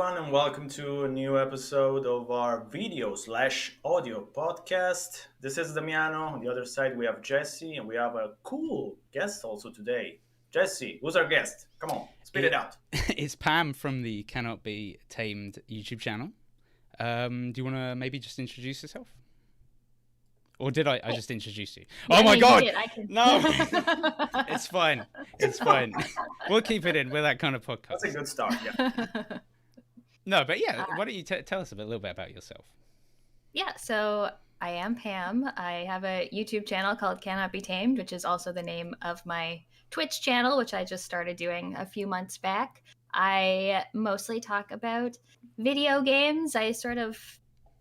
everyone, and welcome to a new episode of our video slash audio podcast. This is Damiano. On the other side, we have Jesse, and we have a cool guest also today. Jesse, who's our guest? Come on, spit it out. It's Pam from the Cannot Be Tamed YouTube channel. Do you want to maybe just introduce yourself? Or did I just introduce you? Yeah, oh my god! No! No! It's fine. It's fine. We'll keep it in. We're that kind of podcast. That's a good start, yeah. No, but yeah, why don't you tell us a little bit about yourself? Yeah, so I am Pam. I have a YouTube channel called Cannot Be Tamed, which is also the name of my Twitch channel, which I just started doing a few months back. I mostly talk about video games. I sort of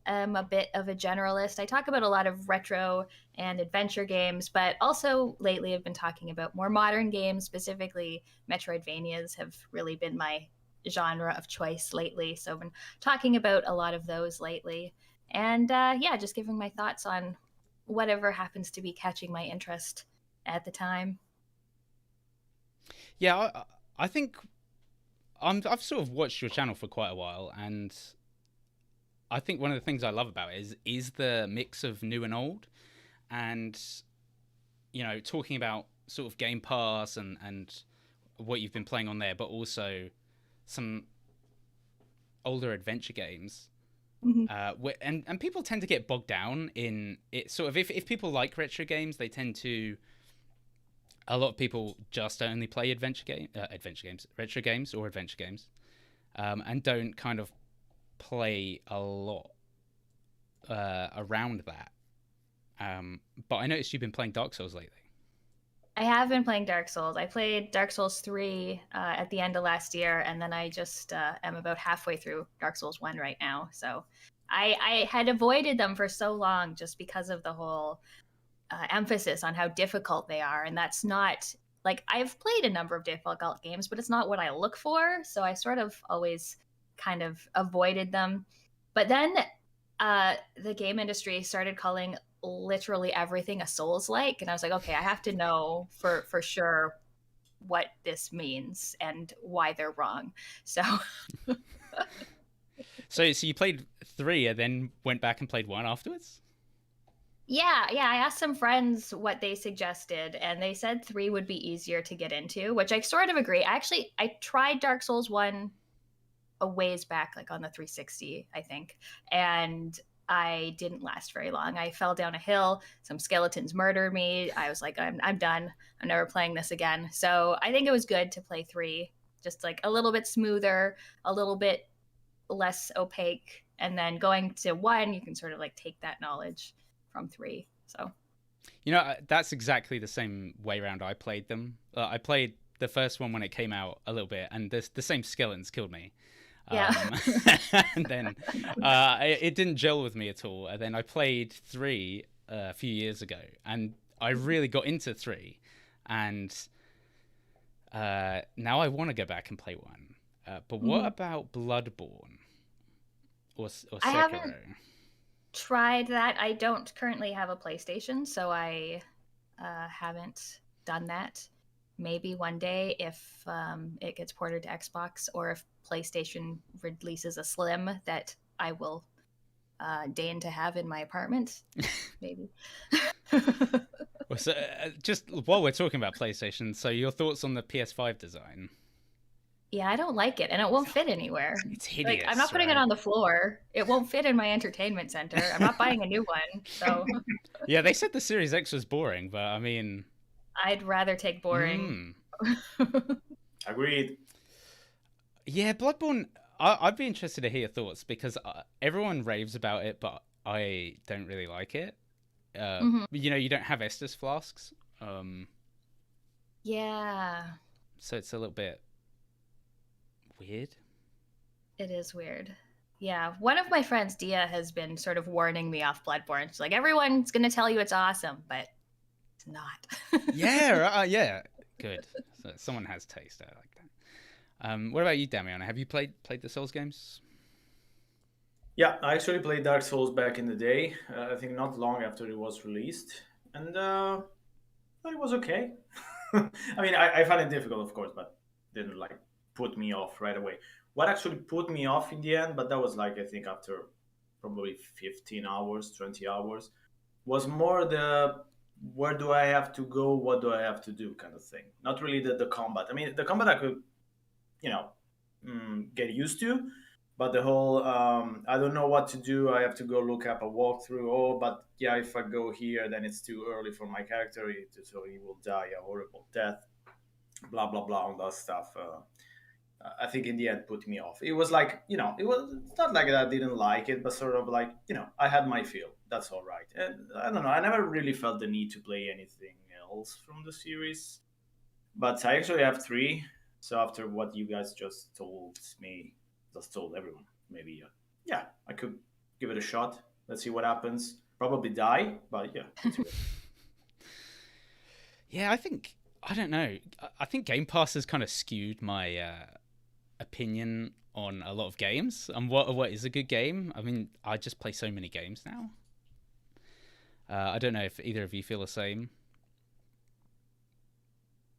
am a bit of a generalist. I talk about a lot of retro and adventure games, but also lately I've been talking about more modern games, specifically Metroidvanias have really been my genre of choice lately. So I've been talking about a lot of those lately. And yeah, just giving my thoughts on whatever happens to be catching my interest at the time. Yeah, I think I've sort of watched your channel for quite a while, and I think one of the things I love about it is the mix of new and old, and talking about sort of Game Pass and what you've been playing on there, but also some older adventure games. Mm-hmm. And people tend to get bogged down in it. Sort of if people like retro games, they tend to. A lot of people just only play retro games or adventure games, and don't kind of play a lot around that. But I noticed you've been playing Dark Souls lately. I have been playing Dark Souls. I played Dark Souls 3 at the end of last year, and then I just am about halfway through Dark Souls 1 right now. So I had avoided them for so long just because of the whole emphasis on how difficult they are. And that's not, like, I've played a number of difficult games, but it's not what I look for. So I sort of always kind of avoided them. But then the game industry started calling literally everything a Souls-like, and I was like, okay, I have to know for sure what this means and why they're wrong. So so you played 3 and then went back and played 1 afterwards? yeah, I asked some friends what they suggested, and they said 3 would be easier to get into, which I sort of agree. I tried Dark Souls 1 a ways back, like on the 360, I think, and I didn't last very long. I fell down a hill, some skeletons murdered me. I was like, I'm done. I'm never playing this again. So I think it was good to play 3, just like a little bit smoother, a little bit less opaque, and then going to 1, you can sort of like take that knowledge from 3. So that's exactly the same way around I played them. I played the first one when it came out a little bit, and the same skeletons killed me. Yeah. And then it didn't gel with me at all. And then I played 3 a few years ago, and I really got into 3. And now I want to go back and play 1. But what about Bloodborne or Sekiro? I haven't tried that. I don't currently have a PlayStation, so I haven't done that. Maybe one day if it gets ported to Xbox, or if PlayStation releases a Slim that I will deign to have in my apartment. Maybe. Well, so, just while we're talking about PlayStation, so your thoughts on the Ps5 design? Yeah, I don't like it, and it won't fit anywhere. It's hideous. Like, I'm not putting it on the floor. It won't fit in my entertainment center. I'm not buying a new one. So yeah, they said the Series X was boring, but I mean, I'd rather take boring. Agreed. Yeah, Bloodborne, I'd be interested to hear your thoughts, because everyone raves about it, but I don't really like it. You don't have Estus flasks. Yeah. So it's a little bit weird. It is weird. Yeah. One of my friends, Dia, has been sort of warning me off Bloodborne. She's like, everyone's going to tell you it's awesome, but it's not. Yeah. Good. So someone has taste. I like that. What about you, Damiano? Have you played the Souls games? Yeah, I actually played Dark Souls back in the day. I think not long after it was released, and thought it was okay. I mean, I found it difficult, of course, but didn't like put me off right away. what actually put me off in the end, but that was like I think after probably 15 hours, 20 hours, was more the where do I have to go, what do I have to do kind of thing. Not really the combat. I mean, the combat I could, you know, get used to, but the whole I don't know what to do. I have to go look up a walkthrough. Oh, but yeah, if I go here, then it's too early for my character, so he will die a horrible death. Blah blah blah, all that stuff. I think in the end put me off. It was like, it was, it's not like I didn't like it, but sort of like, I had my feel. That's all right. And I don't know. I never really felt the need to play anything else from the series, but I actually have three. So after what you guys just told me, just told everyone, maybe yeah, I could give it a shot. Let's see what happens. Probably die, but yeah. Let's see what- Yeah, I don't know. I think Game Pass has kind of skewed my opinion on a lot of games and what is a good game. I mean, I just play so many games now. I don't know if either of you feel the same.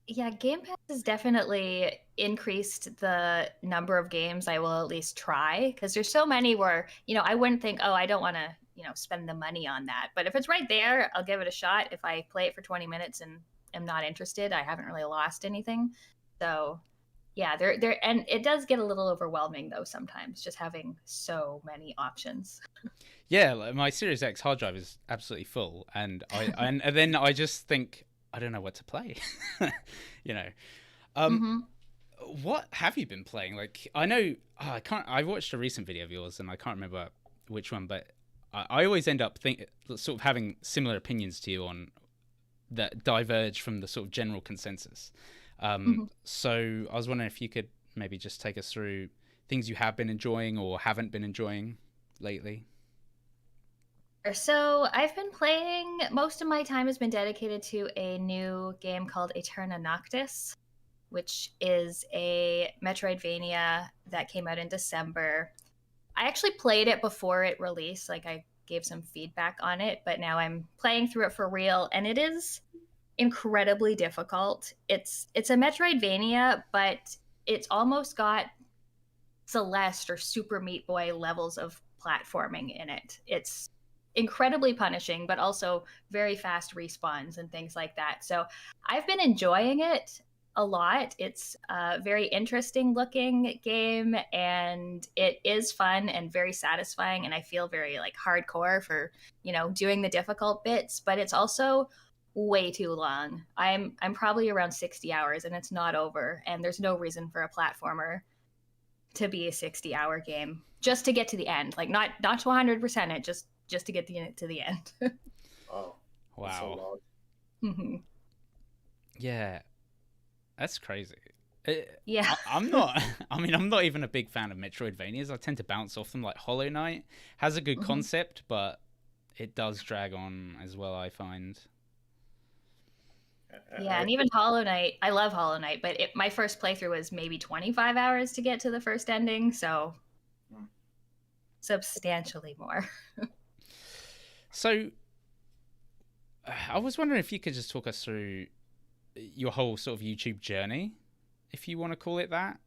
Yeah, Game Pass has definitely increased the number of games I will at least try, because there's so many where, I wouldn't think, oh, I don't want to, spend the money on that. But if it's right there, I'll give it a shot. If I play it for 20 minutes and am not interested, I haven't really lost anything. So, yeah, and it does get a little overwhelming though sometimes, just having so many options. Yeah, like my Series X hard drive is absolutely full, and and then I just think I don't know what to play. you know, um, Hmm. what have you been playing? Like, I know I can't. I watched a recent video of yours, and I can't remember which one, but I always end up sort of having similar opinions to you on that diverge from the sort of general consensus. So I was wondering if you could maybe just take us through things you have been enjoying or haven't been enjoying lately. So I've been playing, most of my time has been dedicated to a new game called Eterna Noctis, which is a Metroidvania that came out in December. I actually played it before it released, like I gave some feedback on it, but now I'm playing through it for real, and it is incredibly difficult. It's a Metroidvania, but it's almost got Celeste or Super Meat Boy levels of platforming in it. It's incredibly punishing, but also very fast respawns and things like that. So I've been enjoying it a lot. It's a very interesting looking game, and it is fun and very satisfying. And I feel very like hardcore for, doing the difficult bits, but it's also way too long. I'm probably around 60 hours and it's not over. And there's no reason for a platformer to be a 60-hour game just to get to the end, like not to 100% it, just to get to the end. Oh, that's a Wow. lot. Hmm. Yeah, that's crazy. Yeah. I'm not. I mean, I'm not even a big fan of Metroidvanias. I tend to bounce off them. Like Hollow Knight has a good Mhm. concept, but it does drag on as well, I find. Yeah, and even Hollow Knight, I love Hollow Knight, but my first playthrough was maybe 25 hours to get to the first ending, so Hmm. substantially more. So, I was wondering if you could just talk us through your whole sort of YouTube journey, if you want to call it that.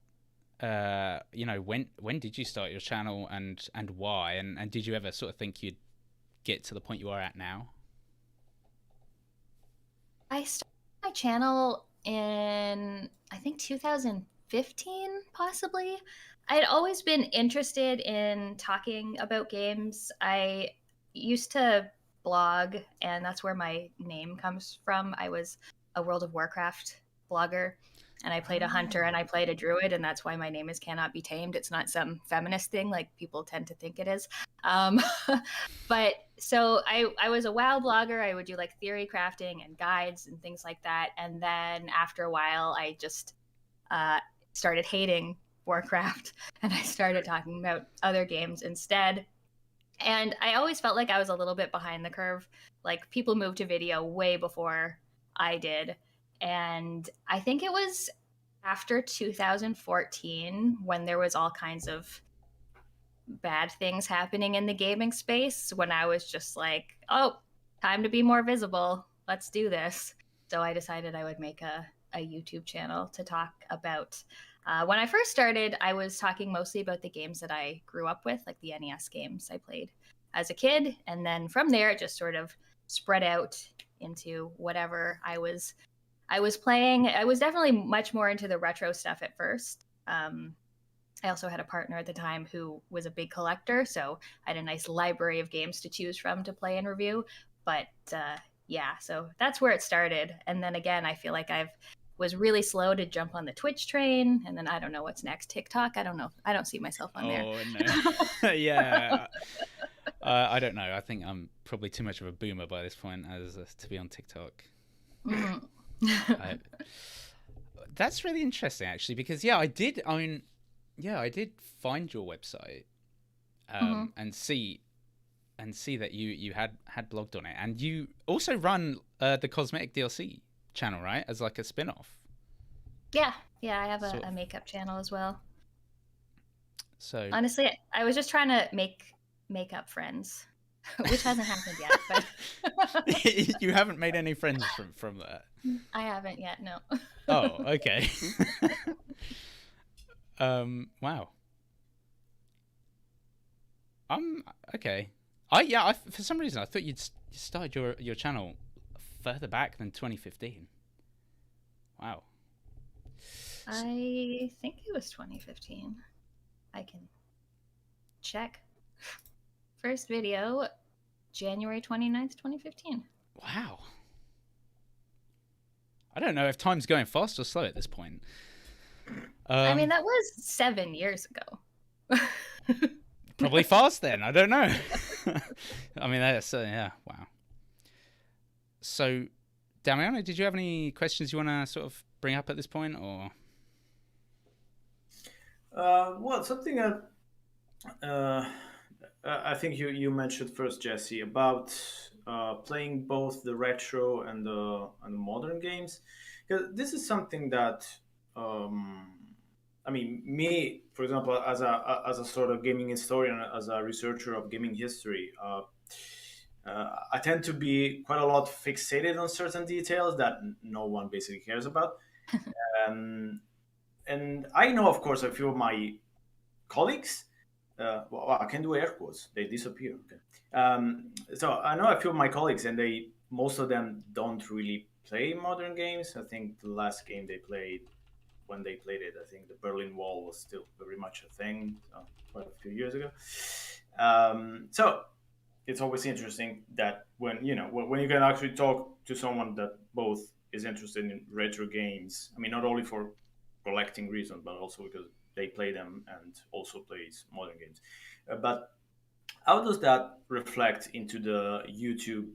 When did you start your channel and why? And did you ever sort of think you'd get to the point you are at now? I started my channel in, I think, 2015, possibly. I had always been interested in talking about games. I used to blog, and that's where my name comes from. I was a World of Warcraft blogger, and I played a hunter and I played a druid, and that's why my name is Cannot Be Tamed. It's not some feminist thing like people tend to think it is. Um, but so I was a WoW blogger. I would do like theory crafting and guides and things like that. And then after a while, I just started hating Warcraft and I started talking about other games instead. And I always felt like I was a little bit behind the curve. Like people moved to video way before I did. And I think it was after 2014 when there was all kinds of bad things happening in the gaming space when I was just like, oh, time to be more visible. Let's do this. So I decided I would make a YouTube channel to talk about When I first started, I was talking mostly about the games that I grew up with, like the NES games I played as a kid. And then from there, it just sort of spread out into whatever I was playing. I was definitely much more into the retro stuff at first. I also had a partner at the time who was a big collector, so I had a nice library of games to choose from to play and review. But yeah, so that's where it started. And then again, I feel like I've was really slow to jump on the Twitch train, and then I don't know what's next. TikTok, I don't know. I don't see myself on there. Oh no. Yeah. I don't know. I think I'm probably too much of a boomer by this point as to be on TikTok. That's really interesting, actually, because I did find your website and see that you had blogged on it, and you also run the cosmetic DLC channel, right, as like a spin-off. Yeah, I have a makeup channel as well. So honestly, I was just trying to make makeup friends, which hasn't happened yet. But you haven't made any friends from that? I haven't yet, no. Oh, okay. Wow. Okay. I for some reason I thought you'd started your channel further back than 2015. Wow. I think it was 2015. I can check. First video, January 29th, 2015. Wow. I don't know if time's going fast or slow at this point. I mean, that was 7 years ago. Probably fast then. I don't know. I mean, that's yeah. Wow. So, Damiano, did you have any questions you want to sort of bring up at this point, or? Well, something that I think you mentioned first, Jesse, about playing both the retro and the modern games. Because this is something that, I mean, me, for example, as a sort of gaming historian, as a researcher of gaming history, I tend to be quite a lot fixated on certain details that no one basically cares about. And I know, of course, a few of my colleagues. Well, I can do air quotes; they disappear. Okay. So I know a few of my colleagues, and most of them don't really play modern games. I think the last game they played, when they played it, I think the Berlin Wall was still very much a thing, quite a few years ago. So it's always interesting that when you can actually talk to someone that both is interested in retro games. I mean, not only for collecting reasons, but also because they play them and also plays modern games. But how does that reflect into the YouTube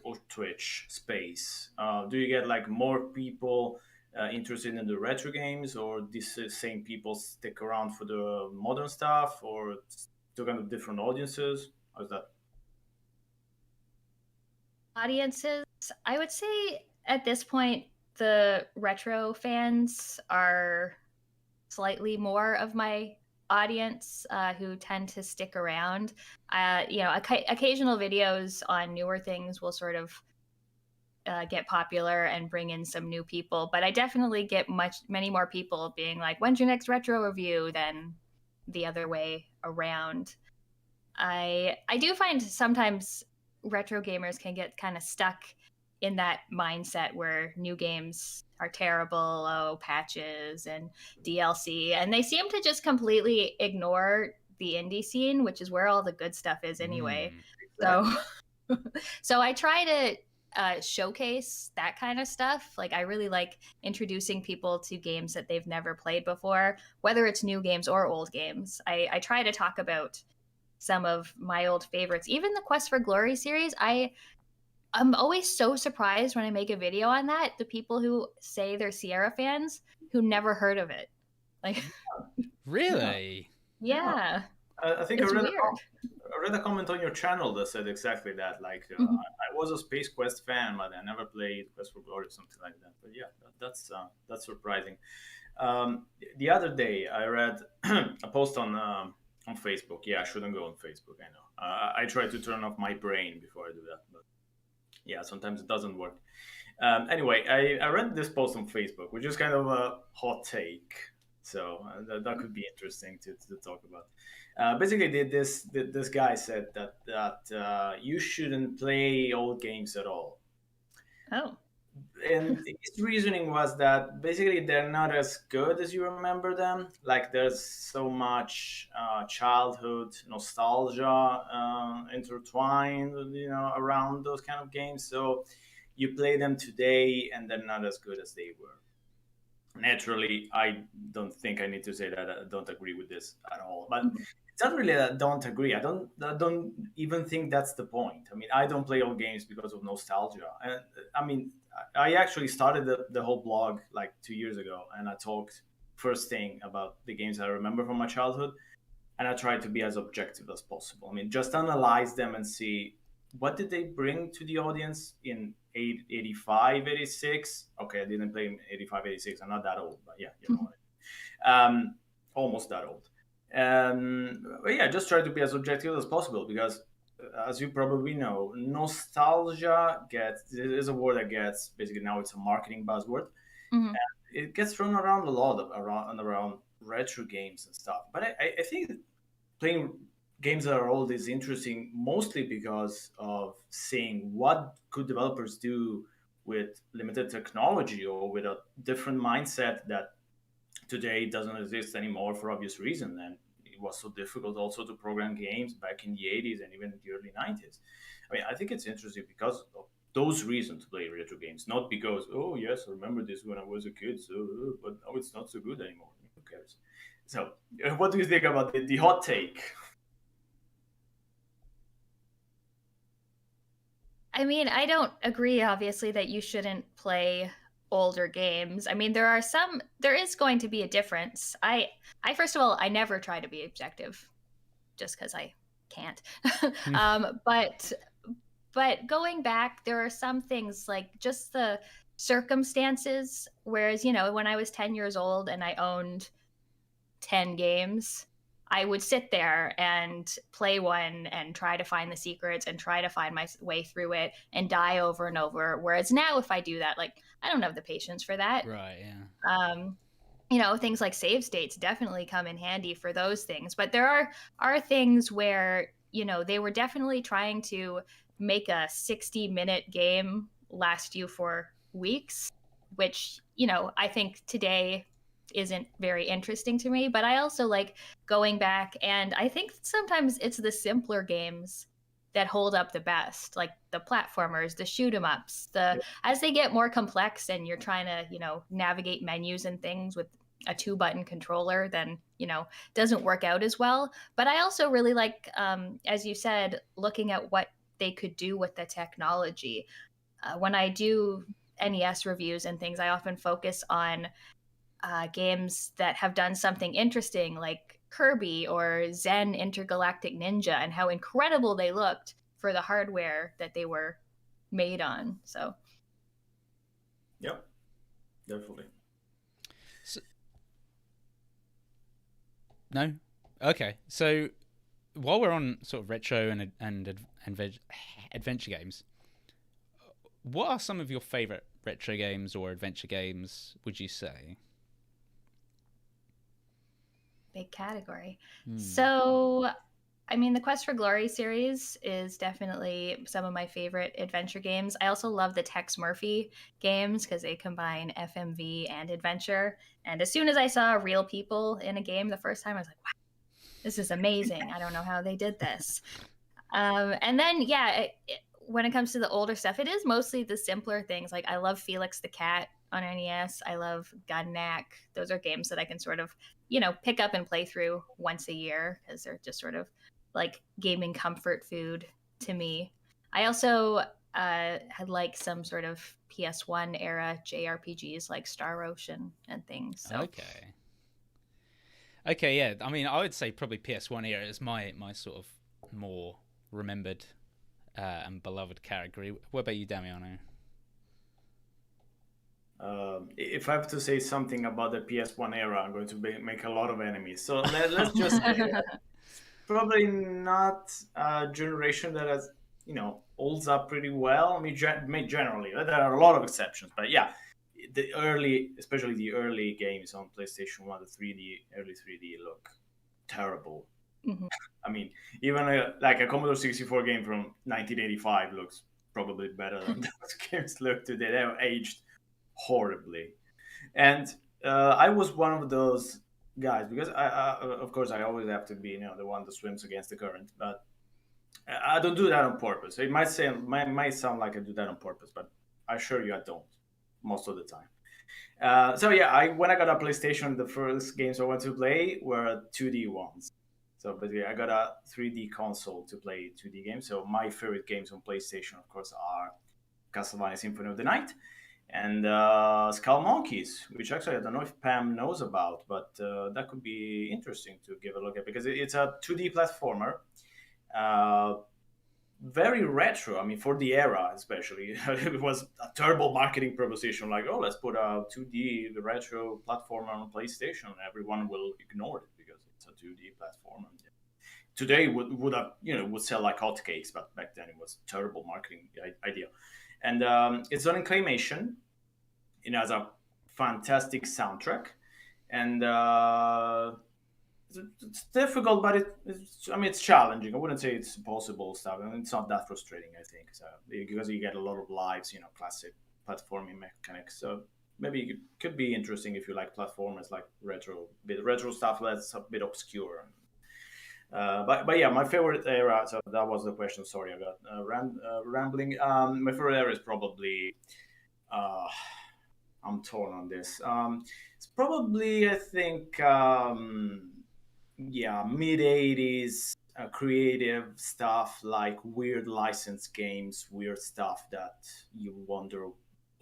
or Twitch space? Do you get like more people interested in the retro games, or these same people stick around for the modern stuff, or still kind of different audiences? How's that? Audiences, I would say at this point, the retro fans are slightly more of my audience who tend to stick around. Occasional videos on newer things will sort of get popular and bring in some new people, but I definitely get many more people being like, when's your next retro review, than the other way around. I do find sometimes retro gamers can get kind of stuck in that mindset where new games are terrible, patches and DLC, and they seem to just completely ignore the indie scene, which is where all the good stuff is anyway. So I try to showcase that kind of stuff. Like, I really like introducing people to games that they've never played before, whether it's new games or old games. I try to talk about some of my old favorites. Even the Quest for Glory series, I'm always so surprised when I make a video on that, the people who say they're Sierra fans who never heard of it. Like, really? Yeah. I think I read a comment on your channel that said exactly that. Like, I was a Space Quest fan, but I never played Quest for Glory or something like that. But yeah, that's surprising. The other day, I read a post on Facebook. Yeah, I shouldn't go on Facebook. I know. I try to turn off my brain before I do that. But Yeah, sometimes it doesn't work. Anyway, I read this post on Facebook, which is kind of a hot take. So that could be interesting to talk about. Basically, this guy said that you shouldn't play old games at all, Oh. and his reasoning was that basically they're not as good as you remember them. Like there's so much childhood nostalgia intertwined, around those kind of games. So you play them today, and they're not as good as they were. Naturally, I don't think I need to say that I don't agree with this at all. But it's not really that I don't agree. I don't even think that's the point. I mean, I don't play old games because of nostalgia. And I mean, I actually started the whole blog like 2 years ago, and I talked first thing about the games I remember from my childhood, and I tried to be as objective as possible. I mean, just analyze them and see what did they bring to the audience in 85, 86. Okay, I didn't play in 85, 86. I'm not that old, but yeah, you know what almost that old. But yeah, just try to be as objective as possible because, as you probably know, nostalgia is a word that gets basically now it's a marketing buzzword. Mhm. It gets thrown around a lot around retro games and stuff. But I think playing games that are old is interesting mostly because of seeing what could developers do with limited technology or with a different mindset that today doesn't exist anymore for obvious reason. And it was so difficult also to program games back in the 80s and even the early 90s. I mean, I think it's interesting because of those reasons to play retro games, not because, oh, yes, I remember this when I was a kid, so, but now it's not so good anymore. Who cares? So, what do you think about the hot take? I mean, I don't agree, obviously, that you shouldn't play older games. I mean, there is going to be a difference. First of all, I never try to be objective just because I can't. But going back, there are some things like just the circumstances. Whereas, when I was 10 years old and I owned 10 games, I would sit there and play one and try to find the secrets and try to find my way through it and die over and over. Whereas now, if I do that, like, I don't have the patience for that. Right, yeah. Things like save states definitely come in handy for those things. But there are things where, they were definitely trying to make a 60-minute game last you for weeks, which, I think today isn't very interesting to me. But I also like going back, and I think sometimes it's the simpler games that hold up the best, like the platformers, the shoot 'em ups. As they get more complex and you're trying to, navigate menus and things with a 2-button controller, then, doesn't work out as well. But I also really like, as you said, looking at what they could do with the technology. When I do NES reviews and things, I often focus on games that have done something interesting, like Kirby or Zen Intergalactic Ninja, and how incredible they looked for the hardware that they were made on. So, Yep, definitely. No? Okay. So while we're on sort of retro and adventure games, what are some of your favorite retro games or adventure games, would you say? big category. So, I mean, the Quest for Glory series is definitely some of my favorite adventure games. I also love the Tex Murphy games because they combine FMV and adventure. And as soon as I saw real people in a game the first time, I was like, wow, this is amazing. I don't know how they did this. And then, yeah, when it comes to the older stuff, it is mostly the simpler things. Like, I love Felix the Cat on NES. I love Gunnack. Those are games that I can sort of, pick up and play through once a year because they're just sort of like gaming comfort food to me. I also had like some sort of PS1 era JRPGs like Star Ocean and things. So. Okay, yeah. I mean, I would say probably PS1 era is my sort of more remembered and beloved category. What about you, Damiano? If I have to say something about the PS1 era, I'm going to make a lot of enemies. So let's just say probably not a generation that has holds up pretty well. I mean, generally, there are a lot of exceptions, but yeah, especially the early games on PlayStation 1, the 3D, early 3D look terrible. Mhm. I mean, even like a Commodore 64 game from 1985 looks probably better than those games look today. They're aged horribly. And I was one of those guys because of course, I always have to be, the one that swims against the current. But I don't do that on purpose. It might sound like I do that on purpose, but I assure you I don't most of the time. So yeah, when I got a PlayStation, the first games I went to play were 2D ones. So basically, I got a 3D console to play 2D games. So my favorite games on PlayStation, of course, are Castlevania Symphony of the Night and Skull Monkeys, which actually I don't know if Pam knows about, but that could be interesting to give a look at because it's a 2D platformer. Uh, Very retro. I mean, for the era, especially, it was a terrible marketing proposition. Like, oh, let's put a 2D retro platform on PlayStation. Everyone will ignore it because it's a 2D platform. And today would have would sell like hotcakes, but back then it was terrible marketing idea. And it's done in claymation. It has a fantastic soundtrack, and it's difficult, but it's challenging. I wouldn't say it's impossible stuff. I mean, it's not that frustrating, I think, so, because you get a lot of lives, classic platforming mechanics. So maybe it could be interesting if you like platformers, like retro stuff that's a bit obscure. But yeah, my favorite era. So that was the question. Sorry, I got rambling. My favorite era is probably. Uh, I'm torn on this. It's probably, I think, yeah, mid 80s creative stuff like weird licensed games, weird stuff that you wonder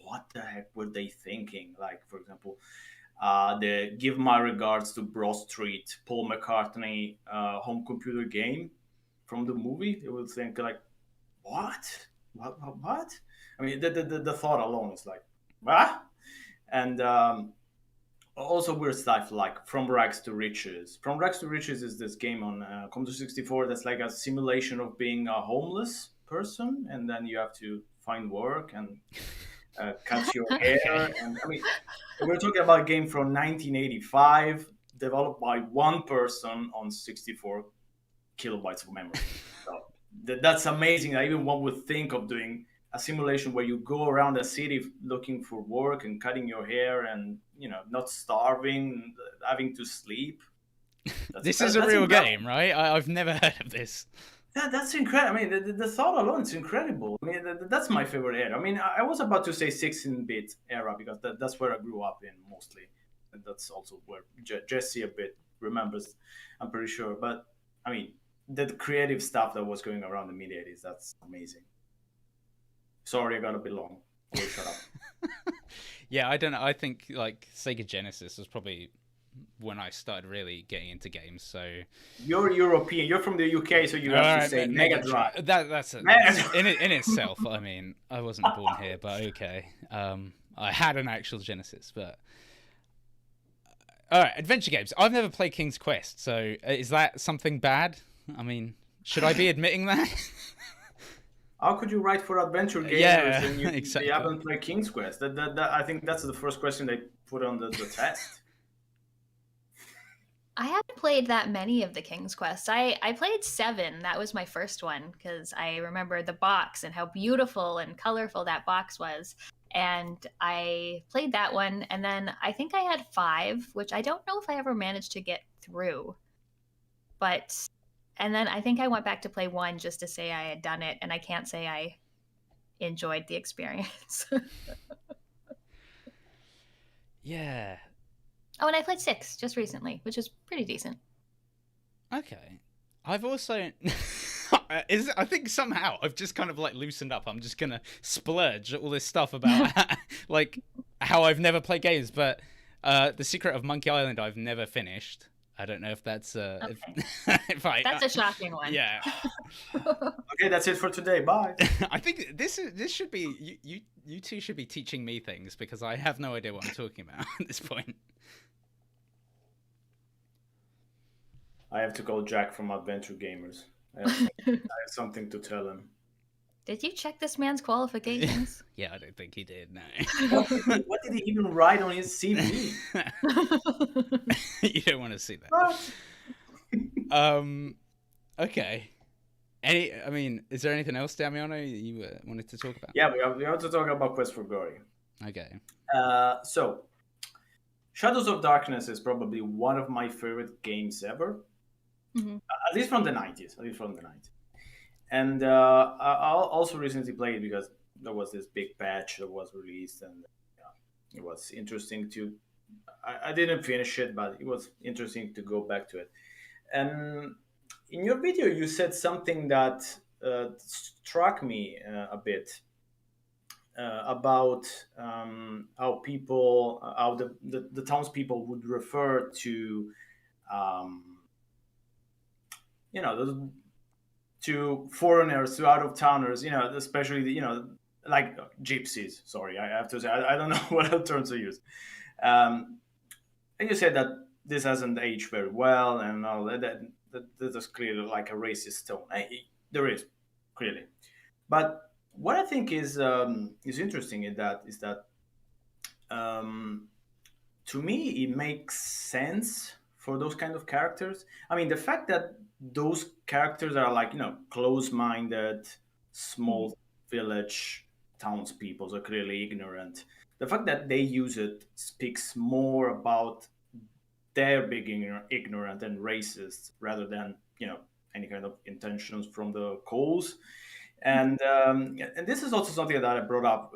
what the heck were they thinking. Like, for example, the Give My Regards to Broad Street, Paul McCartney home computer game from the movie. You would think, like, what? What? I mean, the thought alone is like, what? And also weird stuff like From Rags to Riches. From Rags to Riches is this game on Commodore 64 that's like a simulation of being a homeless person, and then you have to find work and cut your hair. Okay. And I mean, we're talking about a game from 1985, developed by one person on 64 kilobytes of memory. So that's amazing. Even one would think of doing a simulation where you go around a city looking for work and cutting your hair and not starving, having to sleep. This is a That's real incredible. game, right? I've never heard of this. That's incredible. I mean, the thought alone is incredible. I mean, that's my favorite era. I mean, I was about to say 16-bit era because that's where I grew up in mostly. And that's also where Jesse a bit remembers, I'm pretty sure. But I mean, the creative stuff that was going around the mid 80s, that's amazing. Sorry, I got a bit long. We'll shut up. Yeah, I don't know. I think like Sega Genesis was probably when I started really getting into games. So You're European. You're from the UK, so you all have to right, say Mega Drive. That's Mega Drive. in itself. I mean, I wasn't born here, but okay. I had an actual Genesis, but all right, adventure games. I've never played King's Quest, so is that something bad? I mean, should I be admitting that? How could you write for adventure gamers Yeah, and you exactly. haven't played King's Quest? I think that's the first question they put on the test. I haven't played that many of the King's Quest. I played 7. That was my first one because I remember the box and how beautiful and colorful that box was. And I played that one. And then I think I had 5, which I don't know if I ever managed to get through. And then I think I went back to play 1 just to say I had done it. And I can't say I enjoyed the experience. Yeah. Oh, and I played 6 just recently, which is pretty decent. Okay. I've also I think somehow I've just kind of like loosened up. I'm just gonna splurge all this stuff about like how I've never played games, but The Secret of Monkey Island I've never finished. I don't know if that's Okay. if I That's a shocking one. yeah. Okay, that's it for today. Bye. I think this should be you two should be teaching me things because I have no idea what I'm talking about at this point. I have to call Jack from Adventure Gamers. I have something to tell him. Did you check this man's qualifications? Yeah, I don't think he did. No. What did he even write on his CV? You don't want to see that. What? Okay. I mean, is there anything else, Damiano, you wanted to talk about? Yeah, we have to talk about Quest for Glory. Okay. So, Shadows of Darkness is probably one of my favorite games ever. Mm-hmm. At least from the 90s. And I also recently played because there was this big patch that was released, and it was interesting to. I didn't finish it, but it was interesting to go back to it. And in your video, you said something that struck me a bit about how people, how the townspeople would refer to, um, you know, to foreigners, to out of towners, especially like gypsies. Sorry, I have to say I don't know what other terms to use. And you said that this hasn't aged very well, and all that is clearly like a racist tone. There is clearly, but what I think is interesting is that um, to me it makes sense for those kind of characters. I mean, the fact that those characters are like close-minded, small village townspeople, so clearly ignorant. The fact that they use it speaks more about their being ignorant and racist rather than any kind of intentions from the calls. And this is also something that I brought up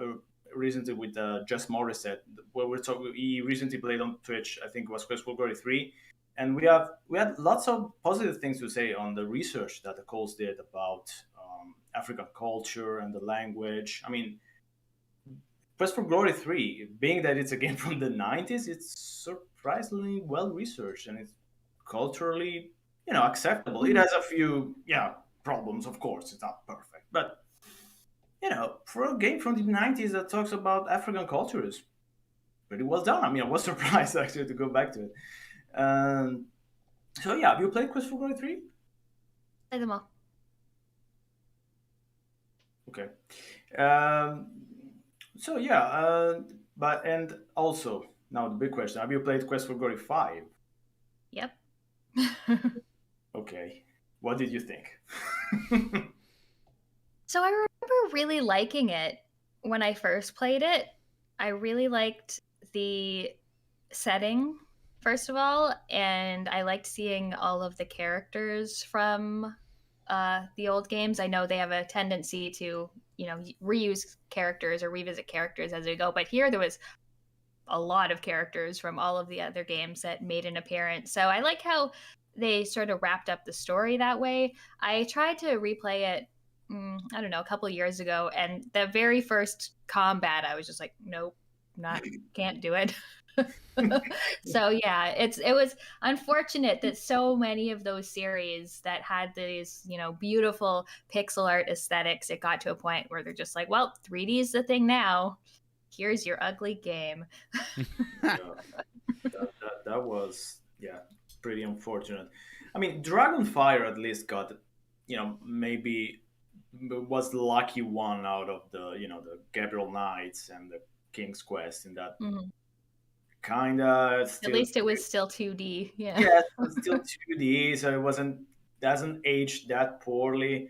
recently with Jess Morissette, where we're talking. He recently played on Twitch. I think it was Quest for Glory 3, and we had lots of positive things to say on the research that the calls did about African culture and the language. I mean, Quest for Glory 3, being that it's a game from the 90s, it's surprisingly well researched and it's culturally, acceptable. It has a few, problems, of course. It's not perfect. But, for a game from the 90s that talks about African culture is pretty well done. I mean, I was surprised actually to go back to it. So, yeah, have you played Quest for Glory 3? Play them all. Okay. So yeah, and also now the big question: have you played Quest for Glory 5? Yep. Okay, what did you think? So I remember really liking it when I first played it. I really liked the setting, first of all, and I liked seeing all of the characters from the old games. I know they have a tendency to, reuse characters or revisit characters as we go, but here there was a lot of characters from all of the other games that made an appearance. So I like how they sort of wrapped up the story that way. I tried to replay it, I don't know, a couple of years ago, and the very first combat, I was just like, nope, can't do it. So yeah, it was unfortunate that so many of those series that had these, beautiful pixel art aesthetics, it got to a point where they're just like, well, 3D is the thing now. Here's your ugly game. Yeah, that was pretty unfortunate. I mean, Dragonfire at least got maybe was the lucky one out of the the Gabriel Knights and the King's Quest in that kind of still. At least it was still 2D. Yeah. Yeah, it was still 2D, so it doesn't age that poorly.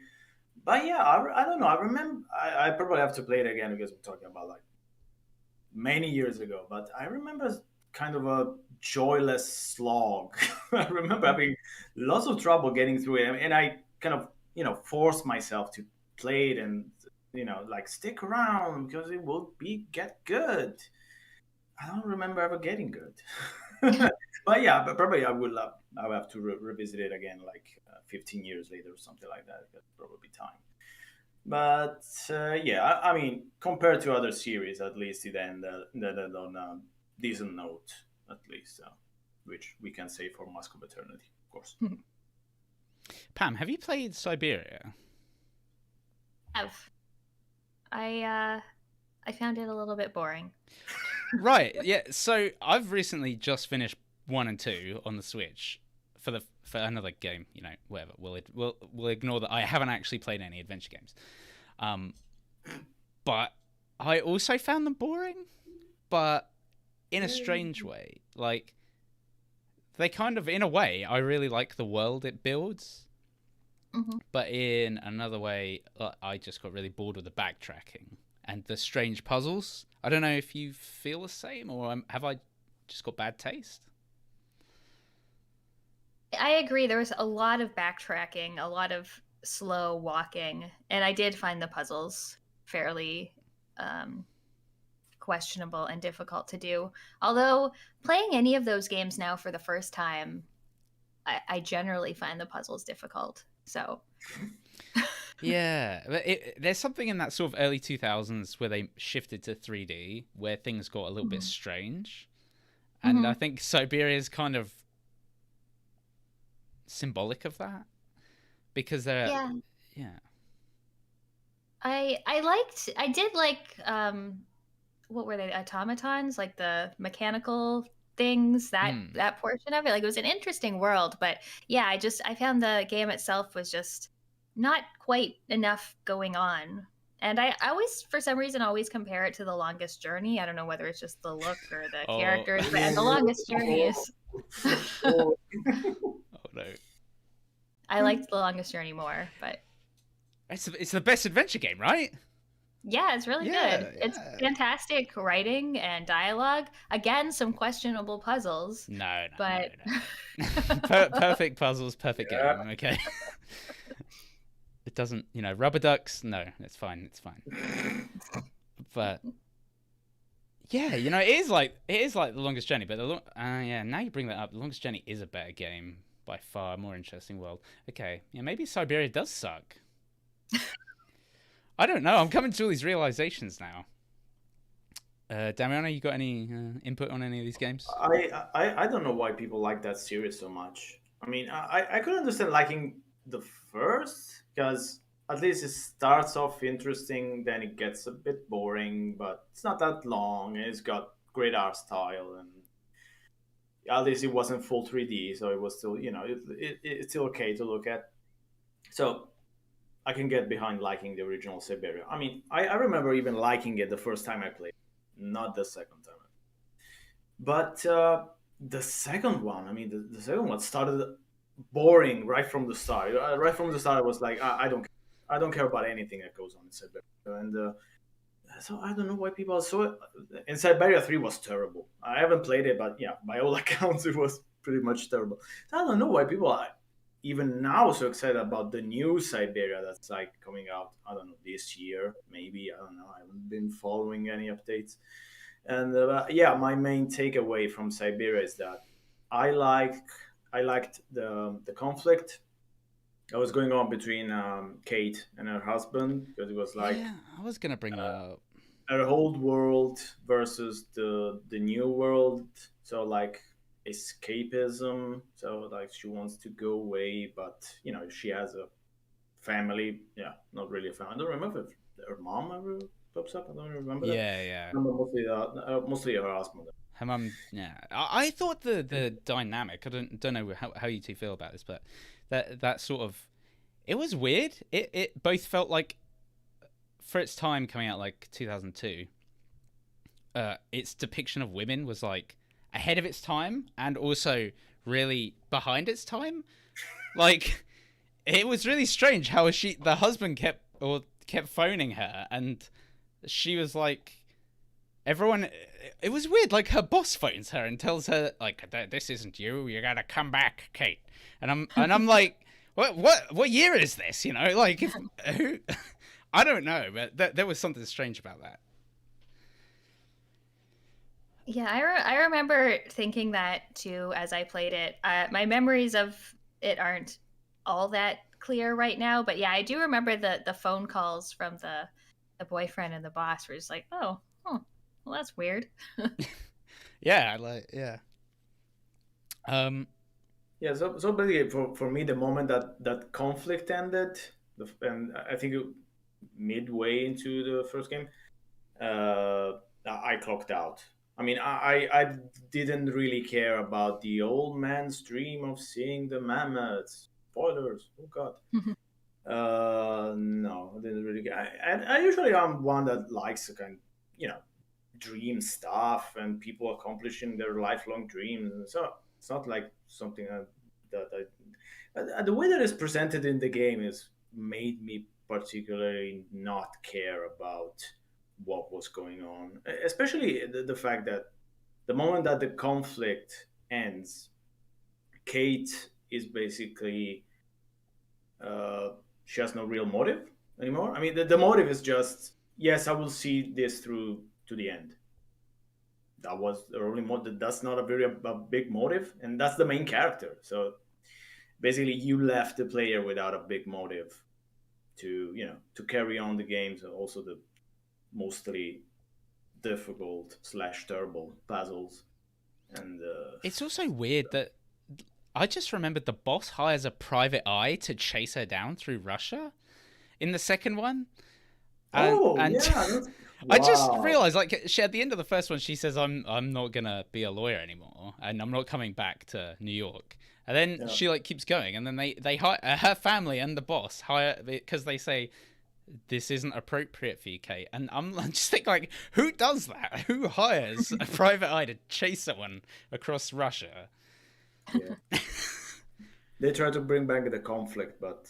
But yeah, I don't know. I remember. I probably have to play it again because we're talking about like many years ago. But I remember kind of a joyless slog. I remember having lots of trouble getting through it, and I kind of forced myself to play it and like stick around because it will get good. I don't remember ever getting good. But yeah, but probably I will have to revisit it again like 15 years later or something like that. That's probably time. But yeah, I mean, compared to other series, at least it ended on a decent note, at least, which we can say for Mask of Eternity, of course. Pam, have you played Siberia? I found it a little bit boring. Right, yeah. So I've recently just finished 1 and 2 on the Switch for another game. Whatever. We'll ignore that. I haven't actually played any adventure games. Um, but I also found them boring, but in a strange way. Like, they kind of, in a way, I really like the world it builds. Mm-hmm. But in another way, I just got really bored with the backtracking and the strange puzzles. I don't know if you feel the same, or have I just got bad taste? I agree. There was a lot of backtracking, a lot of slow walking, and I did find the puzzles fairly questionable and difficult to do. Although playing any of those games now for the first time, I generally find the puzzles difficult. So Yeah, but there's something in that sort of early 2000s where they shifted to 3D, where things got a little bit strange. And I think Siberia is kind of symbolic of that, because they're yeah. I did like what were they, automatons, like the mechanical things, that portion of it. Like, it was an interesting world, but yeah, I found the game itself was just not quite enough going on. And I always, for some reason, always compare it to The Longest Journey. I don't know whether it's just the look or the characters, but The Longest Journey is Oh no. I liked The Longest Journey more, but It's the best adventure game, right? yeah, it's really good. It's Yeah. fantastic writing and dialogue. Again, some questionable puzzles. No. But Perfect puzzles, perfect game. Okay. It doesn't, rubber ducks. No, it's fine. It's fine. But yeah, it is like The Longest Journey. But now you bring that up. The Longest Journey is a better game by far, more interesting world. Okay, yeah, maybe Siberia does suck. I don't know. I'm coming to all these realizations now. Damiano, you got any input on any of these games? I don't know why people like that series so much. I mean, I could understand liking the first, because at least it starts off interesting, then it gets a bit boring, but it's not that long, and it's got great art style, and at least it wasn't full 3D, so it was still, it's still okay to look at. So I can get behind liking the original Siberia. I mean, I remember even liking it the first time I played, not the second time. But the second one, I mean, the second one started boring right from the start. Right from the start, I was like, I don't care about anything that goes on in Siberia. And so I don't know why people are so. In Siberia 3 was terrible. I haven't played it, but yeah, by all accounts, it was pretty much terrible. So I don't know why people are even now so excited about the new Siberia that's like coming out. I don't know, this year maybe. I don't know. I haven't been following any updates. And yeah, my main takeaway from Siberia is that I like I liked the conflict that was going on between Kate and her husband, because it was like, Yeah, I was gonna bring that up. her old world versus the new world. So like escapism. So like she wants to go away, but she has a family. Yeah, not really a family. I don't remember if her mom ever pops up. I don't remember that. Yeah. I remember mostly her husband. Her mum, yeah. I thought the dynamic. I don't know how you two feel about this, but that sort of, it was weird. It both felt like, for its time coming out like 2002, its depiction of women was like ahead of its time and also really behind its time. Like, it was really strange how the husband kept phoning her, and she was like, everyone, it was weird. Like, her boss phones her and tells her like, "This isn't you. You gotta come back, Kate." And I'm like, what year is this? Like, who? I don't know, but there was something strange about that. yeah, I remember thinking that too as I played it. My memories of it aren't all that clear right now, but yeah, I do remember the phone calls from the boyfriend and the boss were just like, oh, well, that's weird. Yeah, Yeah, so basically, for me, the moment that conflict ended, and I think midway into the first game, I clocked out. I mean, I didn't really care about the old man's dream of seeing the mammoths. Spoilers, oh god. No, I didn't really. I usually am one that likes to kind, you know, dream stuff and people accomplishing their lifelong dreams. So it's not like something that the way that it's presented in the game is made me particularly not care about what was going on, especially the fact that the moment that the conflict ends, Kate is basically uh, she has no real motive anymore. I mean, the motive is just yes, I will see this through to the end. That was the only motive. That's not a very big motive, and that's the main character. So basically, you left the player without a big motive to to carry on the games. Also, the mostly difficult slash terrible puzzles and It's also weird that I just remembered the boss hires a private eye to chase her down through Russia in the second one. oh And yeah, I just wow, realized, like, she, at the end of the first one, she says, I'm not gonna be a lawyer anymore, and I'm not coming back to New York." And then yeah. she like keeps going, and then they hire her family and the boss hire because they say this isn't appropriate for you, Kate. And I'm just thinking, like, who does that? Who hires a private eye to chase someone across Russia? Yeah. They try to bring back the conflict, but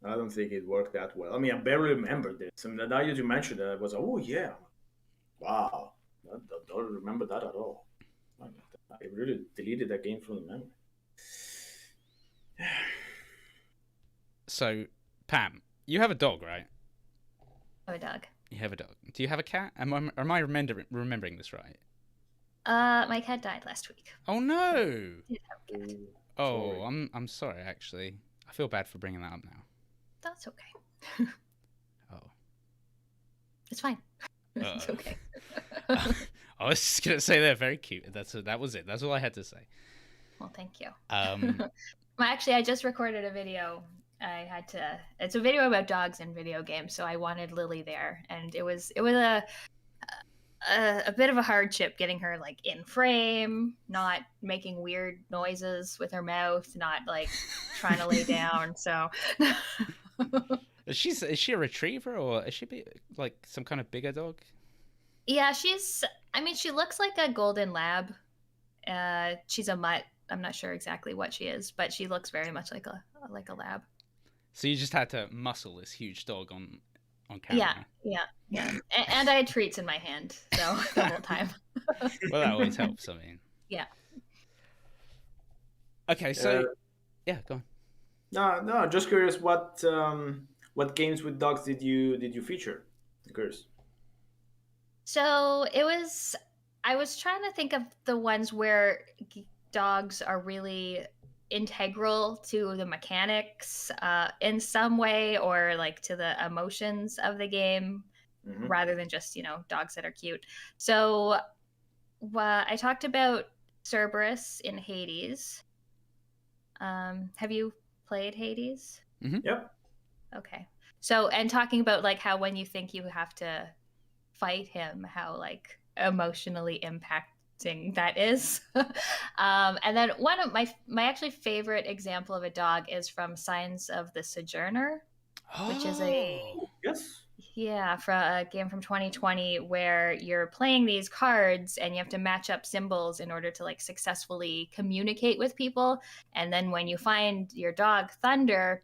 I don't think it worked that well. I mean, I barely remember this. I mean, now you mentioned it, I was, oh yeah, wow, I don't remember that at all. I really deleted that game from the memory. So, Pam, you have a dog, right? Oh, dog. You have a dog. Do you have a cat? Am I remembering this right? My cat died last week. Oh no! Did have a cat. Ooh, Oh, sorry. I'm sorry. Actually, I feel bad for bringing that up now. That's okay. Oh, It's fine. It's uh, okay. I was just gonna say they're very cute. That was it. That's all I had to say. Well, thank you. Um, Well, actually, I just recorded a video. I had to. It's a video about dogs in video games, so I wanted Lily there, and it was a bit of a hardship getting her like in frame, not making weird noises with her mouth, not like trying to lay down. So is she a retriever or is she like some kind of bigger dog? yeah, she's. I mean, she looks like a golden lab. She's a mutt. I'm not sure exactly what she is, but she looks very much like a lab. So you just had to muscle this huge dog on Yeah, camera. yeah. And I had treats in my hand, so the whole time. Well, that always helps. I mean, Yeah. okay, Uh, so yeah, go on. no, just curious. What games with dogs did you feature? Curious. So it was. I was trying to think of the ones where dogs are really integral to the mechanics in some way, or like to the emotions of the game, Hmm. rather than just dogs that are cute. So I talked about Cerberus in Hades. Have you played Hades? Yep. Okay. So, and talking about like how when you think you have to fight him, how like emotionally impacting that is. And then one of my actually favorite example of a dog is from Signs of the Sojourner, which is a Oh, Yes. from a game from 2020 where you're playing these cards and you have to match up symbols in order to like successfully communicate with people. And then when you find your dog Thunder,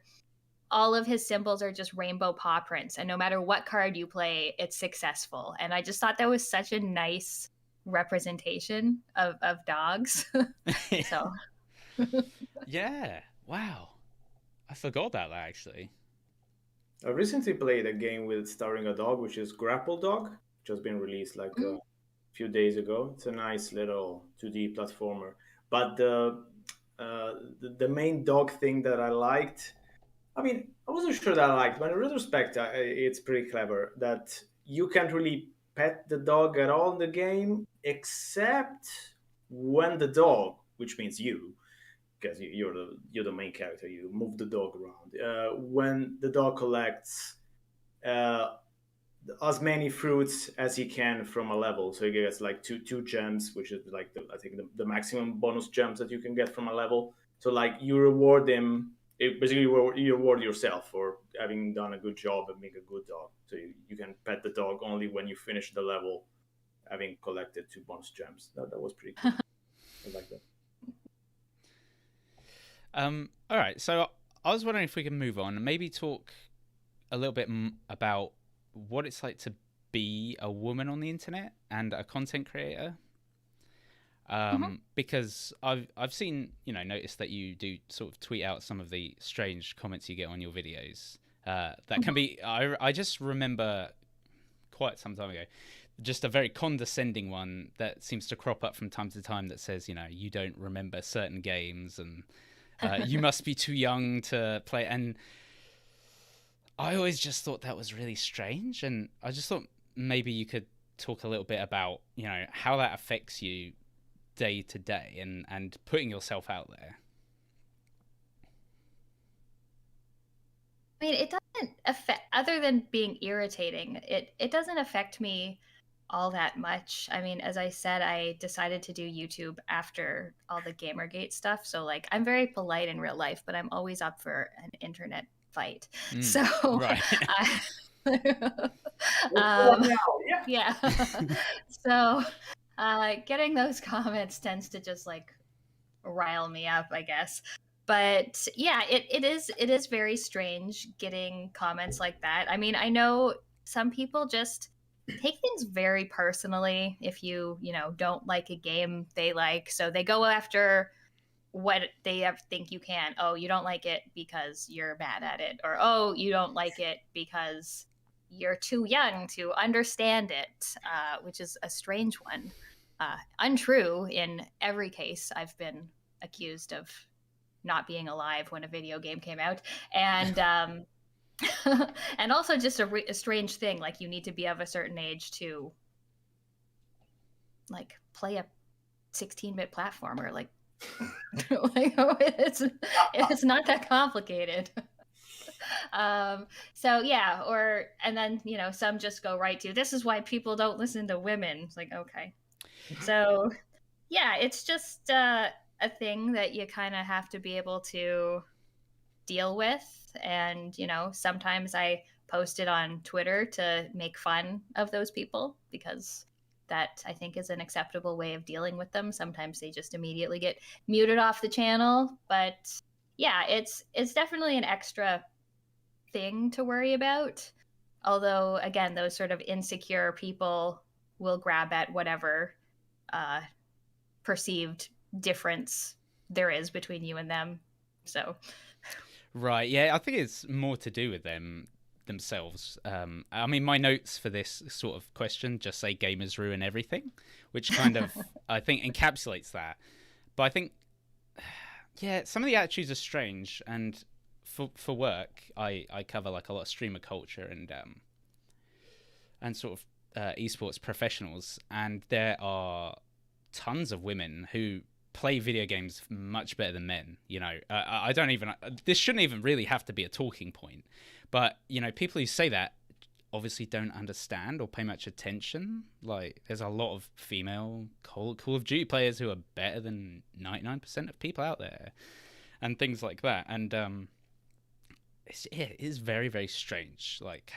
all of his symbols are just rainbow paw prints, and no matter what card you play, it's successful. And I just thought that was such a nice representation of dogs. So yeah. Wow, I forgot about that actually. I recently played a game with starring a dog, which is Grapple Dog, which has been released like a few days ago. It's a nice little 2D platformer. But the main dog thing that I liked, I mean, I wasn't sure that I liked, but in retrospect, it's pretty clever that you can't really pet the dog at all in the game, except when the dog, which means you, because you're the main character. You move the dog around. When the dog collects uh, as many fruits as he can from a level, so he gets like two gems, which is like I think the maximum bonus gems that you can get from a level. So like you reward him basically you reward yourself for having done a good job and being a good dog. So you can pet the dog only when you finish the level, having collected 2 bonus gems. That was pretty cool. I like that. All right, so I was wondering if we can move on and maybe talk a little bit about what it's like to be a woman on the internet and a content creator. Because I've seen, noticed that you do sort of tweet out some of the strange comments you get on your videos. That can be, I just remember quite some time ago, just a very condescending one that seems to crop up from time to time that says, you don't remember certain games and you must be too young to play. And I always just thought that was really strange. And I just thought maybe you could talk a little bit about, how that affects you day to day and putting yourself out there. I mean, it doesn't affect, other than being irritating, it doesn't affect me all that much. I mean, as I said, I decided to do YouTube after all the Gamergate stuff. So like, I'm very polite in real life, but I'm always up for an internet fight. So right. Yeah. So getting those comments tends to just like rile me up, I guess. But yeah, it is very strange getting comments like that. I mean, I know some people just take things very personally if you don't like a game they like, so they go after what they think you can. Oh, you don't like it because you're bad at it, or oh, you don't like it because you're too young to understand it, which is a strange one. Untrue in every case. I've been accused of not being alive when a video game came out, and and also just a strange thing, like you need to be of a certain age to like play a 16-bit platformer. Like, like it's not that complicated. So yeah, and then some just go right to, this is why people don't listen to women. It's like, okay. So yeah, it's just a thing that you kind of have to be able to deal with. And sometimes I post it on Twitter to make fun of those people, because that, I think, is an acceptable way of dealing with them. Sometimes they just immediately get muted off the channel. But yeah, it's definitely an extra thing to worry about. Although, again, those sort of insecure people will grab at whatever perceived difference there is between you and them. So right, yeah, I think it's more to do with themselves. I mean, my notes for this sort of question just say gamers ruin everything, which kind of I think encapsulates that. But I think, yeah, some of the attitudes are strange. And for work, I cover like a lot of streamer culture and sort of esports professionals, and there are tons of women who play video games much better than men. I don't even, this shouldn't even really have to be a talking point, but people who say that obviously don't understand or pay much attention. Like, there's a lot of female Call of Duty players who are better than 99% of people out there and things like that. And it is very, very strange, like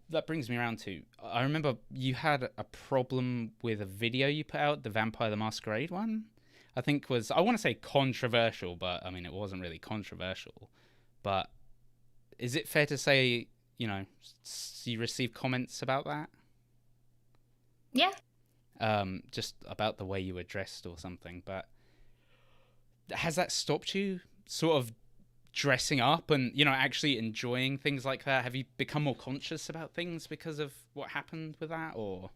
that brings me around to, I remember you had a problem with a video you put out, the Vampire the Masquerade one. I think was, I want to say controversial, but I mean, it wasn't really controversial. But is it fair to say, you received comments about that? Yeah. Just about the way you were dressed or something. But has that stopped you sort of dressing up and actually enjoying things like that? Have you become more conscious about things because of what happened with that? Or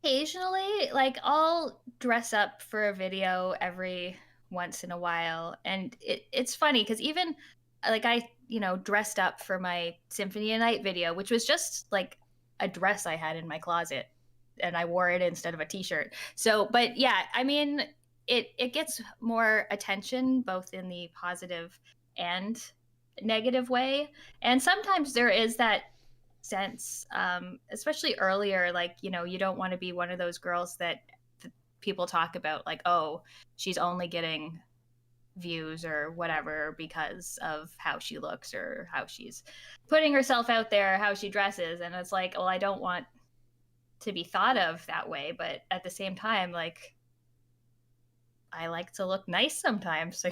occasionally, like, I'll dress up for a video every once in a while, and it's funny because even like I dressed up for my Symphony of Night video, which was just like a dress I had in my closet, and I wore it instead of a t-shirt. So, but yeah, I mean, it gets more attention, both in the positive and negative way. And sometimes there is that sense, especially earlier. Like, you know, you don't want to be one of those girls that people talk about, like, oh, she's only getting views or whatever because of how she looks or how she's putting herself out there, how she dresses. And it's like, well, I don't want to be thought of that way, but at the same time, like, I like to look nice sometimes.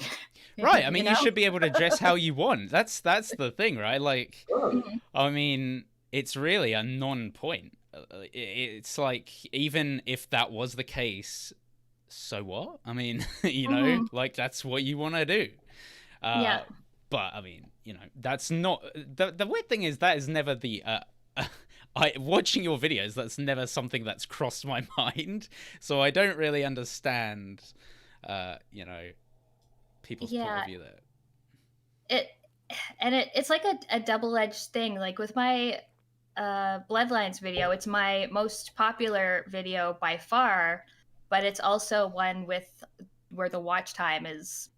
Right. I mean, know? you should be able to dress how you want. That's the thing, right? Like, Mhm. I mean, it's really a non-point. It's like, even if that was the case, so what? I mean, you know, Mhm. like, that's what you want to do. Yeah. But I mean, you know, that's not the weird thing is that is never the I watching your videos. That's never something that's crossed my mind. So I don't really understand, you know, people's point Yeah. of view there. It's like a double-edged thing. Like with my Bloodlines video, it's my most popular video by far, but it's also one with where the watch time is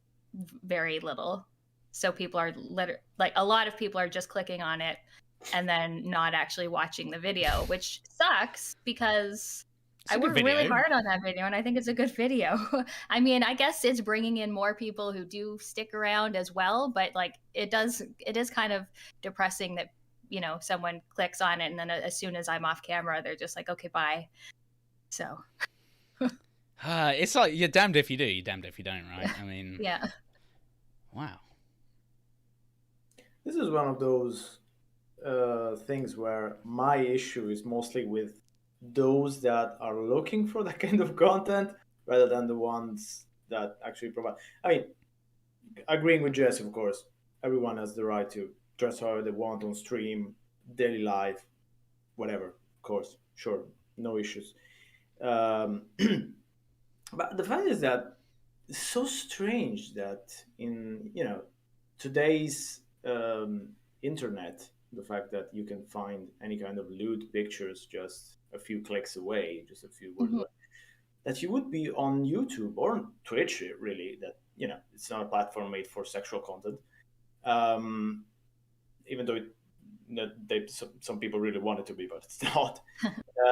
very little. So people are like, a lot of people are just clicking on it and then not actually watching the video, which sucks because It's I a good worked really video. hard on that video and I think it's a good video. I mean, I guess it's bringing in more people who do stick around as well, but like it is kind of depressing that, you know, someone clicks on it and then as soon as I'm off camera, they're just like, okay, bye. So, It's like you're damned if you do, you're damned if you don't, right? I mean, yeah. wow. This is one of those things where my issue is mostly with those that are looking for that kind of content rather than the ones that actually provide. I mean, agreeing with Jesse, of course, everyone has the right to dress however they want on stream, daily life, whatever. Of course, sure, no issues. Um, but the fact is that it's so strange that in today's internet, the fact that you can find any kind of lewd pictures just a few clicks away, just a few words Mhm. away, that you would be on YouTube or on Twitch, really, that it's not a platform made for sexual content, um, even though some people really want it to be, but it's not.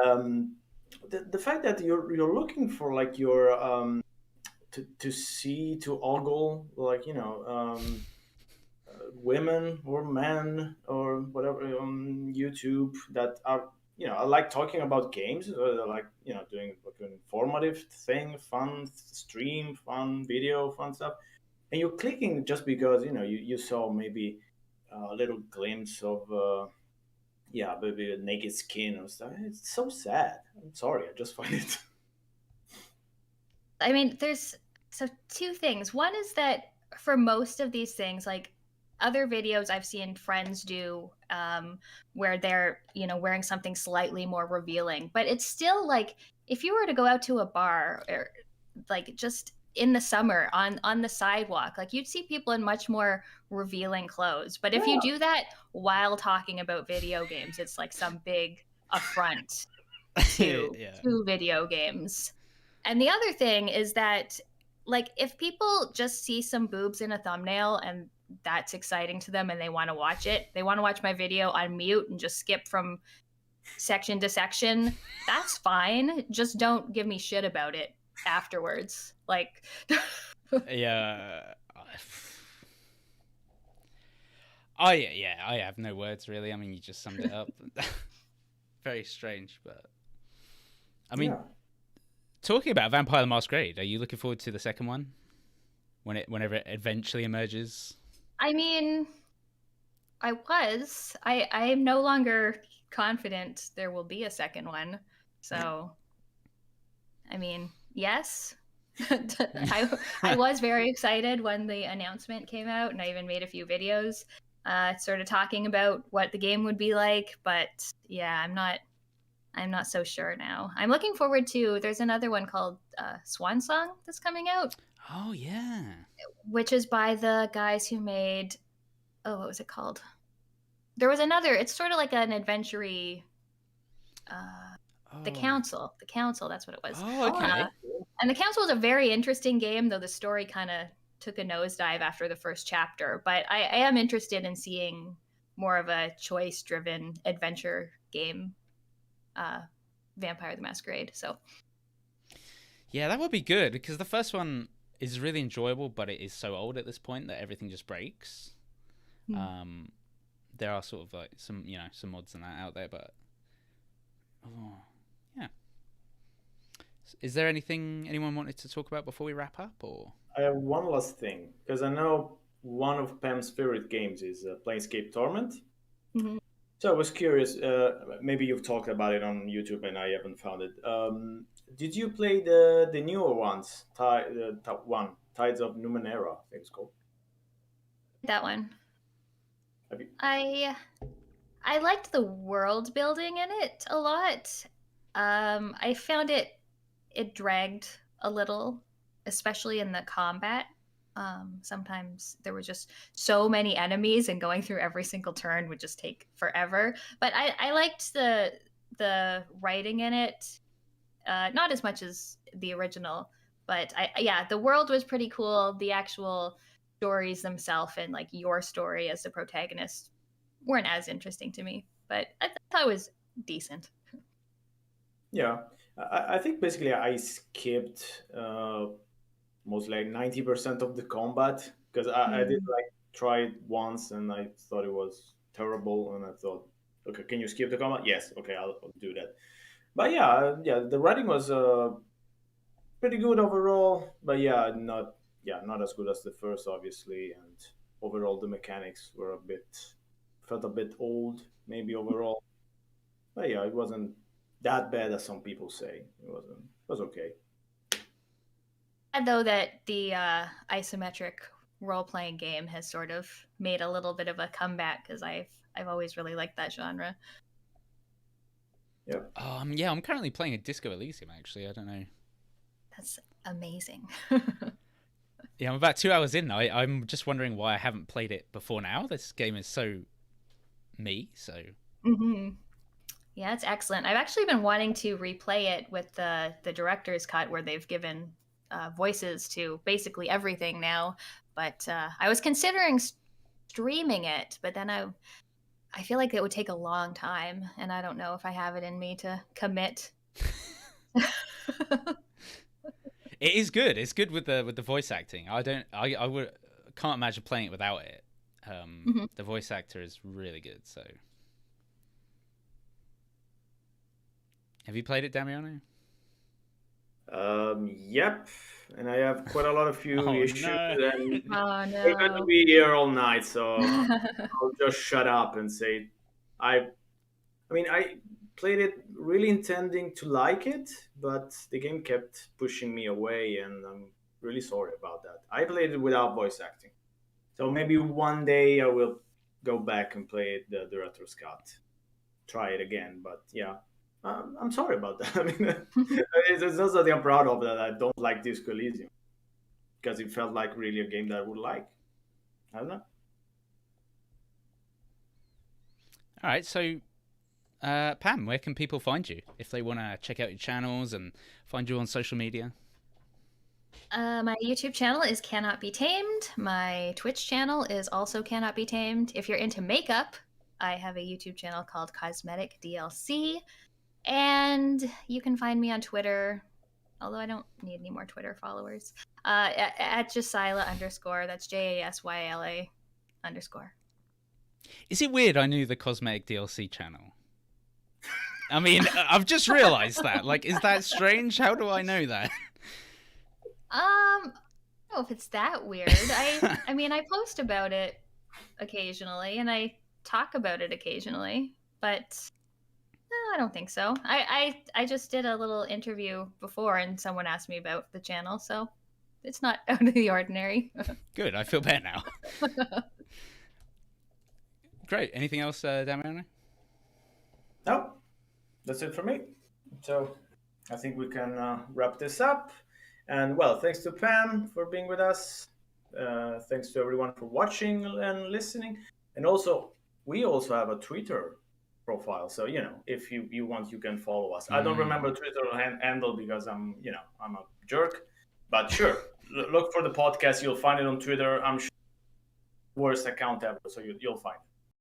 um, the fact that you're looking for like your to see, to ogle, like women or men or whatever on YouTube that are I like talking about games, or like doing like an informative thing, fun stream, fun video, fun stuff, and you're clicking just because you saw maybe a little glimpse of maybe a naked skin or stuff. It's so sad. I'm sorry, I just find it. I mean, there's two things. One is that for most of these things, like other videos I've seen friends do, where they're wearing something slightly more revealing, but it's still like if you were to go out to a bar or like just in the summer on the sidewalk, like you'd see people in much more revealing clothes. But if you Yeah. do that while talking about video games, it's like some big affront to Yeah. video games. And the other thing is that, like, if people just see some boobs in a thumbnail and that's exciting to them and they want to watch it, they want to watch my video on mute and just skip from section to section, that's fine. Just don't give me shit about it afterwards. Like, Yeah. I have no words really. I mean, you just summed it up. Very strange, but I mean, Yeah. talking about Vampire the Masquerade, are you looking forward to the second one whenever it eventually emerges? I mean, I'm no longer confident there will be a second one. So, I mean, yes. I was very excited when the announcement came out, and I even made a few videos sort of talking about what the game would be like. But yeah, I'm not so sure now. I'm looking forward to. There's another one called Swan Song that's coming out, Oh yeah. which is by the guys who made. Oh, what was it called? There was another. It's sort of like an adventure-y. The Oh. Council. The Council. That's what it was. Oh, okay. And the Council was a very interesting game, though the story kind of took a nosedive after the first chapter. But I am interested in seeing more of a choice-driven adventure game, Vampire the Masquerade. So yeah, that would be good because the first one is really enjoyable, but it is so old at this point that everything just breaks. There are sort of like some mods and that out there, but yeah. Is there anything anyone wanted to talk about before we wrap up, or? I have one last thing, because I know one of Pam's favorite games is Planescape Torment. Mm-hmm. So I was curious, maybe you've talked about it on YouTube and I haven't found it. Did you play the newer ones, Tides of Numenera, I think it's called? That one. Have you... I liked the world building in it a lot. I found it dragged a little, especially in the combat. Sometimes there were just so many enemies, and going through every single turn would just take forever. But I liked the writing in it, not as much as the original. But the world was pretty cool. The actual stories themselves and like your story as the protagonist weren't as interesting to me. But I thought it was decent. Yeah, I think basically I skipped most like 90% of the combat because I did like try it once and I thought it was terrible and I thought, okay, can you skip the combat? Yes, okay, I'll do that. But yeah, the writing was pretty good overall, but not as good as the first, obviously, and overall the mechanics were felt a bit old, maybe overall. But yeah, it wasn't that bad as some people say. It was okay. Though that the isometric role-playing game has sort of made a little bit of a comeback because I've always really liked that genre. Yeah. Yeah, I'm currently playing a Disco Elysium. Actually, I don't know. That's amazing. Yeah, I'm about 2 hours in. I'm just wondering why I haven't played it before now. This game is so me. So. Mm-hmm. Yeah, it's excellent. I've actually been wanting to replay it with the director's cut where they've given voices to basically everything now. But I was considering streaming it, but then I feel like it would take a long time, and I don't know if I have it in me to commit. It is good. It's good with the voice acting. I can't imagine playing it without it. The voice actor is really good. So, have you played it, Damiano? Yep, and I have quite a lot of issues. No. And Oh no! we're going to be here all night, so I'll just shut up and say, I played it really intending to like it, but the game kept pushing me away, and I'm really sorry about that. I played it without voice acting, so maybe one day I will go back and play it the director's cut, try it again. But yeah. I'm sorry about that. I mean, it's not something I'm proud of that I don't like Disco Elysium because it felt like really a game that I would like. I don't know. All right, so Pam, where can people find you if they want to check out your channels and find you on social media? My YouTube channel is Cannot Be Tamed. My Twitch channel is also Cannot Be Tamed. If you're into makeup, I have a YouTube channel called Cosmetic DLC. And you can find me on Twitter, although I don't need any more Twitter followers, at Jasyla _. That's JASYLA _. Is it weird I knew the Cosmetic DLC channel? I mean, I've just realized that. Like, is that strange? How do I know that? I don't know if it's that weird. I mean, I post about it occasionally, and I talk about it occasionally, but... No, I don't think so. I just did a little interview before and someone asked me about the channel, so it's not out of the ordinary. Good, I feel better now. Great. Anything else, Damiano? No, that's it for me. So I think we can wrap this up. And well, thanks to Pam for being with us. Thanks to everyone for watching and listening. And also, we also have a Twitter profile, so if you want, you can follow us. I don't remember Twitter handle because I'm a jerk, but sure, look for the podcast. You'll find it on Twitter. I'm sure worst account ever, so you'll find it.